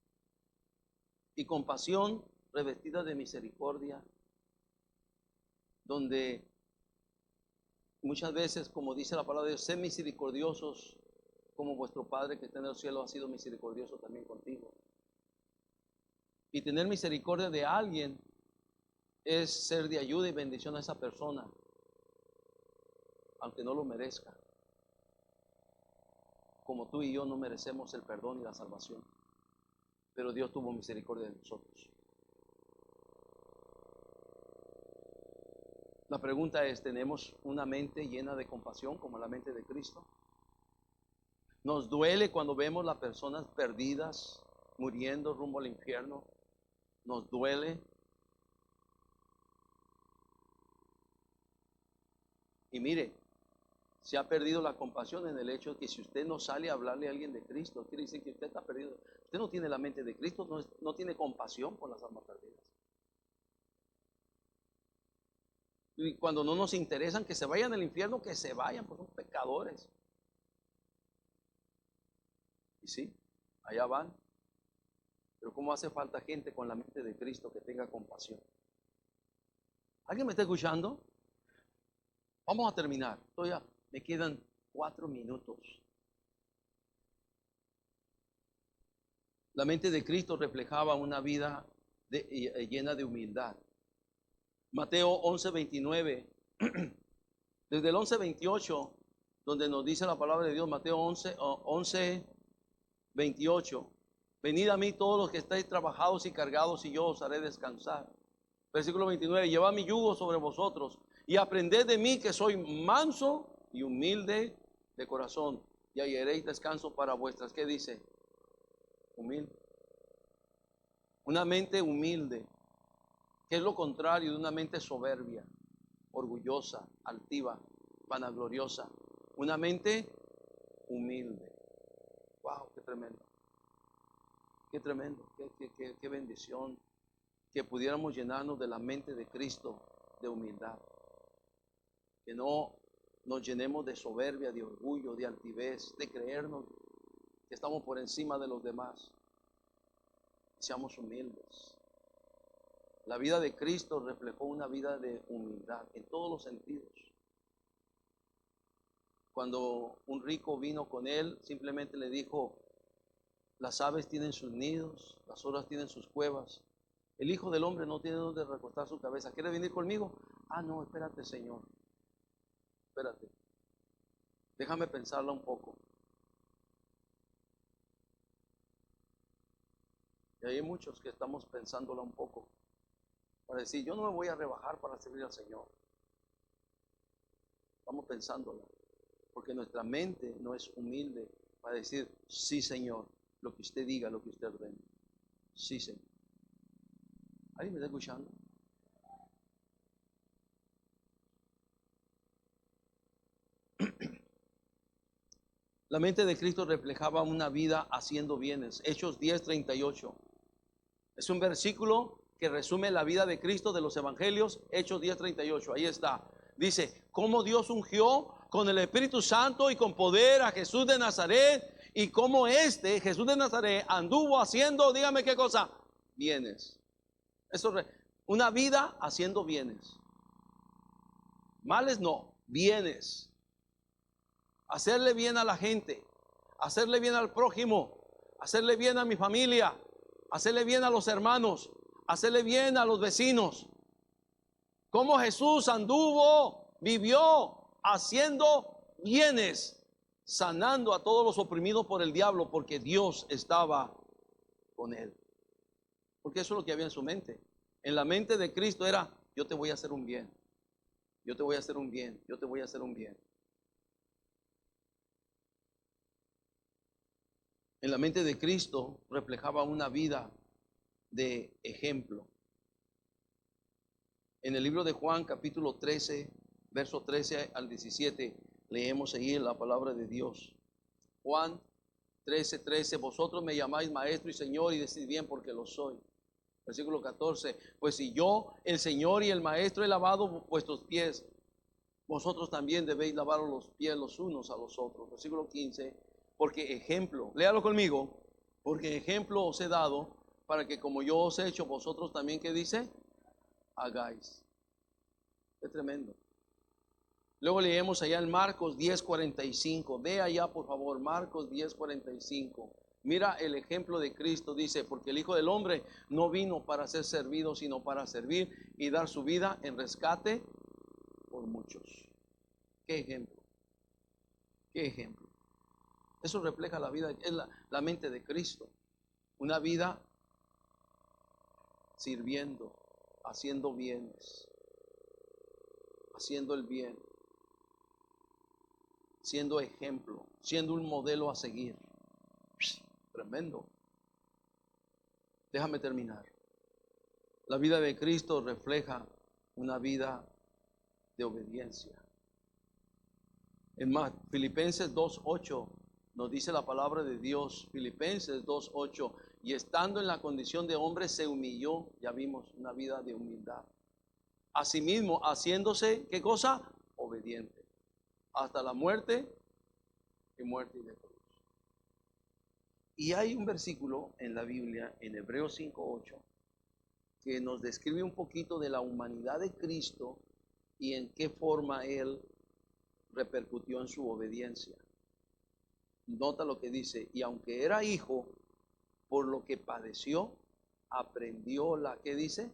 Y compasión revestida de misericordia, donde muchas veces, como dice la palabra de Dios, sed misericordiosos como vuestro Padre que está en el cielo ha sido misericordioso también contigo. Y tener misericordia de alguien es ser de ayuda y bendición a esa persona, aunque no lo merezca. Como tú y yo no merecemos el perdón y la salvación, pero Dios tuvo misericordia de nosotros. La pregunta es, ¿tenemos una mente llena de compasión como la mente de Cristo? Nos duele cuando vemos las personas perdidas, muriendo rumbo al infierno. Nos duele. Y mire, se ha perdido la compasión en el hecho de que si usted no sale a hablarle a alguien de Cristo, quiere decir que usted está perdido. Usted no tiene la mente de Cristo, no tiene compasión por las almas perdidas. Y cuando no nos interesan que se vayan al infierno, que se vayan, pues son pecadores. Y sí, allá van. Pero ¿cómo hace falta gente con la mente de Cristo que tenga compasión? ¿Alguien me está escuchando? Vamos a terminar. Todavía me quedan 4 minutos. La mente de Cristo reflejaba una vida llena de humildad. Mateo 11:29, desde el 11:28, donde nos dice la palabra de Dios, Mateo 11:28, venid a mí todos los que estáis trabajados y cargados y yo os haré descansar. Versículo 29, llevad mi yugo sobre vosotros y aprended de mí que soy manso y humilde de corazón y hallaréis descanso para vuestras, ¿qué dice? Humilde. Una mente humilde, que es lo contrario de una mente soberbia, orgullosa, altiva, vanagloriosa. Una mente humilde. Wow, qué tremendo. Qué tremendo, qué bendición que pudiéramos llenarnos de la mente de Cristo, de humildad. Que no nos llenemos de soberbia, de orgullo, de altivez, de creernos que estamos por encima de los demás. Seamos humildes. La vida de Cristo reflejó una vida de humildad en todos los sentidos. Cuando un rico vino con él, simplemente le dijo, las aves tienen sus nidos, las zorras tienen sus cuevas. El Hijo del Hombre no tiene donde recostar su cabeza. ¿Quiere venir conmigo? Ah, no, espérate, Señor. Espérate. Déjame pensarla un poco. Y hay muchos que estamos pensándola un poco. Para decir, yo no me voy a rebajar para servir al Señor. Vamos pensándola. Porque nuestra mente no es humilde para decir, sí, Señor, lo que usted diga, lo que usted ordene. Sí, Señor. ¿Alguien me está escuchando? La mente de Cristo reflejaba una vida haciendo bienes. Hechos 10:38. Es un versículo que resume la vida de Cristo de los evangelios. Hechos 10:38. Ahí está. Dice, cómo Dios ungió con el Espíritu Santo y con poder a Jesús de Nazaret. Y cómo Jesús de Nazaret, anduvo haciendo, dígame qué cosa, bienes. Eso, una vida haciendo bienes. Males no, bienes. Hacerle bien a la gente, hacerle bien al prójimo, hacerle bien a mi familia, hacerle bien a los hermanos, hacerle bien a los vecinos. Como Jesús anduvo, vivió haciendo bienes, sanando a todos los oprimidos por el diablo, porque Dios estaba con él. Porque eso es lo que había en su mente. En la mente de Cristo era, yo te voy a hacer un bien, yo te voy a hacer un bien, yo te voy a hacer un bien. En la mente de Cristo reflejaba una vida de ejemplo. En el libro de Juan, capítulo 13, verso 13 al 17, leemos ahí la palabra de Dios. Juan 13:13, vosotros me llamáis maestro y Señor y decís bien porque lo soy. Versículo 14, pues si yo, el Señor y el Maestro, he lavado vuestros pies, vosotros también debéis lavar los pies los unos a los otros. Versículo 15, porque ejemplo, léalo conmigo, porque ejemplo os he dado para que como yo os he hecho, vosotros también, ¿qué dice? Hagáis. Es tremendo. Luego leemos allá en Marcos 10:45. Ve allá por favor, Marcos 10:45. Mira el ejemplo de Cristo, dice, porque el Hijo del Hombre no vino para ser servido, sino para servir y dar su vida en rescate por muchos. ¿Qué ejemplo? ¿Qué ejemplo? Eso refleja la vida, es la mente de Cristo. Una vida sirviendo, haciendo bienes, haciendo el bien, siendo ejemplo, siendo un modelo a seguir. Tremendo. Déjame terminar. La vida de Cristo refleja una vida de obediencia. En más, Filipenses 2:8 nos dice la palabra de Dios, Filipenses 2:8, y estando en la condición de hombre se humilló, ya vimos, una vida de humildad. Asimismo, haciéndose, ¿qué cosa? Obediente, hasta la muerte y muerte de cruz. Y hay un versículo en la Biblia, en Hebreos 5:8, que nos describe un poquito de la humanidad de Cristo y en qué forma Él repercutió en su obediencia. Nota lo que dice, y aunque era hijo, por lo que padeció, aprendió la, ¿qué dice?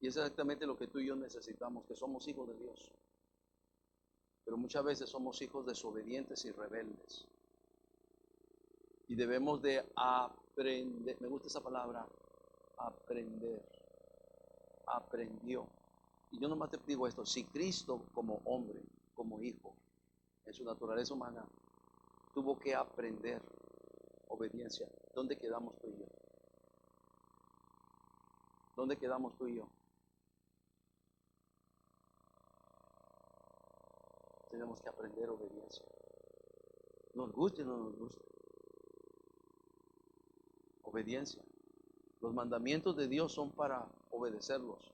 Y es exactamente lo que tú y yo necesitamos, que somos hijos de Dios. Pero muchas veces somos hijos desobedientes y rebeldes. Y debemos de aprender, me gusta esa palabra, aprender. Aprendió. Y yo nomás te digo esto, si Cristo como hombre, como hijo, en su naturaleza humana, tuvo que aprender obediencia, ¿dónde quedamos tú y yo? ¿Dónde quedamos tú y yo? Tenemos que aprender obediencia. Nos guste o no nos guste. Obediencia. Los mandamientos de Dios son para obedecerlos.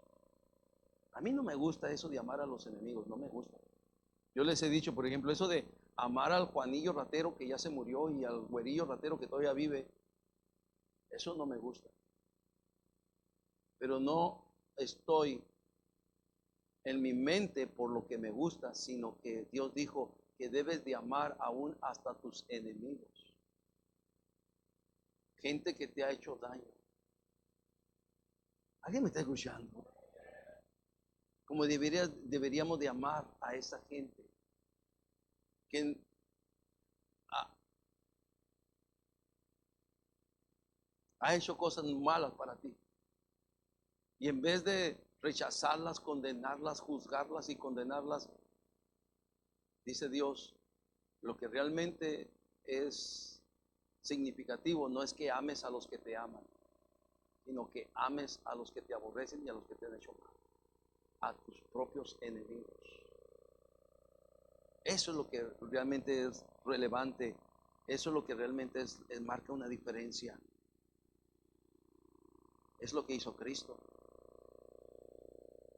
A mí no me gusta eso de amar a los enemigos, no me gusta. Yo les he dicho, por ejemplo, eso de amar al Juanillo ratero que ya se murió y al güerillo ratero que todavía vive, eso no me gusta. Pero no estoy en mi mente por lo que me gusta, sino que Dios dijo que debes de amar aún hasta tus enemigos. Gente que te ha hecho daño. ¿Alguien me está escuchando? Como deberíamos de amar a esa gente que ha hecho cosas malas para ti. Y en vez de rechazarlas, condenarlas, juzgarlas y condenarlas, dice Dios, lo que realmente es significativo no es que ames a los que te aman, sino que ames a los que te aborrecen y a los que te han hecho mal, a tus propios enemigos. Eso es lo que realmente es relevante, eso es lo que realmente marca una diferencia. Es lo que hizo Cristo.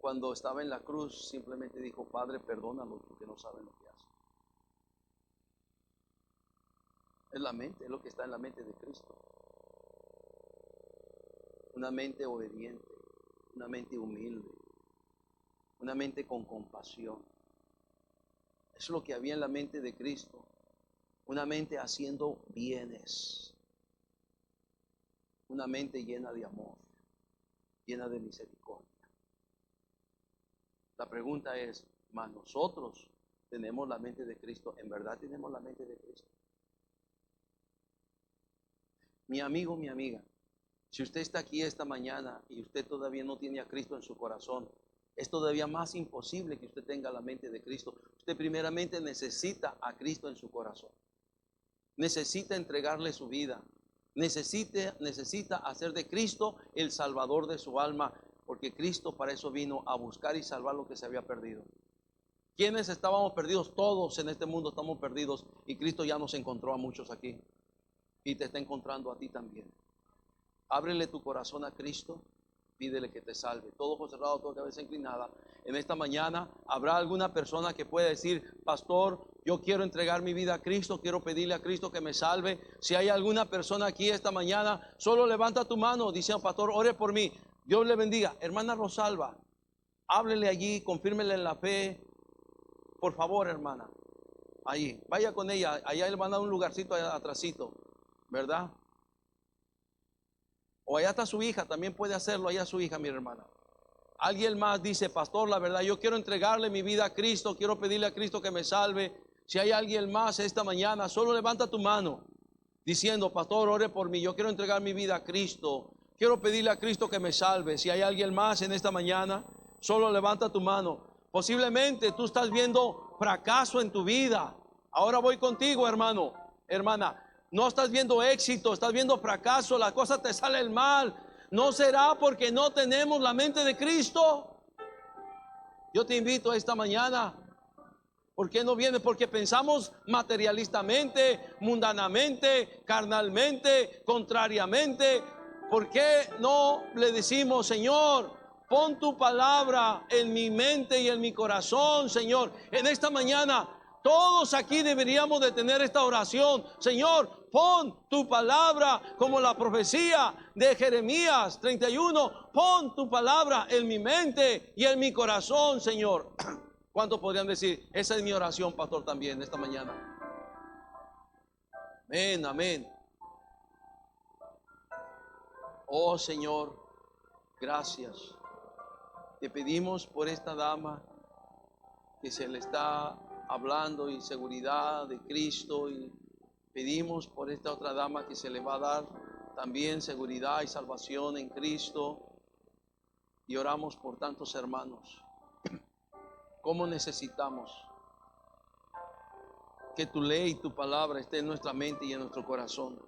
Cuando estaba en la cruz simplemente dijo, Padre, perdónalos porque no saben lo que hacen. Es la mente, es lo que está en la mente de Cristo. Una mente obediente, una mente humilde, una mente con compasión. Eso es lo que había en la mente de Cristo. Una mente haciendo bienes. Una mente llena de amor, llena de misericordia. La pregunta es, ¿más nosotros tenemos la mente de Cristo? ¿En verdad tenemos la mente de Cristo? Mi amigo, mi amiga, si usted está aquí esta mañana y usted todavía no tiene a Cristo en su corazón, es todavía más imposible que usted tenga la mente de Cristo. Usted primeramente necesita a Cristo en su corazón. Necesita entregarle su vida. Necesita hacer de Cristo el Salvador de su alma, porque Cristo para eso vino, a buscar y salvar lo que se había perdido. ¿Quiénes estábamos perdidos? Todos en este mundo estamos perdidos y Cristo ya nos encontró a muchos aquí y te está encontrando a ti también. Ábrele tu corazón a Cristo. Pídele que te salve. Todo ojos cerrados, toda cabeza inclinada. En esta mañana habrá alguna persona que pueda decir: pastor, yo quiero entregar mi vida a Cristo, quiero pedirle a Cristo que me salve. Si hay alguna persona aquí esta mañana, solo levanta tu mano diciendo: pastor, ore por mí. Dios le bendiga. Hermana Rosalba, háblele allí, confírmele en la fe. Por favor, hermana. Ahí, vaya con ella. Allá le van a dar un lugarcito allá atrásito, ¿verdad? O allá está su hija, también puede hacerlo. Allá su hija, mi hermana. Alguien más dice: pastor, la verdad, yo quiero entregarle mi vida a Cristo, quiero pedirle a Cristo que me salve. Si hay alguien más esta mañana, solo levanta tu mano diciendo: pastor, ore por mí, yo quiero entregar mi vida a Cristo, quiero pedirle a Cristo que me salve. Si hay alguien más en esta mañana, solo levanta tu mano. Posiblemente tú estás viendo fracaso en tu vida. Ahora voy contigo, hermano, hermana. No estás viendo éxito, estás viendo fracaso, las cosas te salen mal. ¿No será porque no tenemos la mente de Cristo? Yo te invito esta mañana. ¿Por qué no vienes? Porque pensamos materialistamente, mundanamente, carnalmente, contrariamente. ¿Por qué no le decimos: Señor, pon tu palabra en mi mente y en mi corazón, Señor? En esta mañana todos aquí deberíamos de tener esta oración: Señor, pon tu palabra, como la profecía de Jeremías 31. Pon tu palabra en mi mente y en mi corazón, Señor. ¿Cuántos podrían decir: esa es mi oración, pastor, también esta mañana? Amén, amén. Oh Señor, gracias. Te pedimos por esta dama que se le está hablando y seguridad de Cristo, y pedimos por esta otra dama que se le va a dar también seguridad y salvación en Cristo, y oramos por tantos hermanos. ¿Cómo necesitamos que tu ley y tu palabra esté en nuestra mente y en nuestro corazón?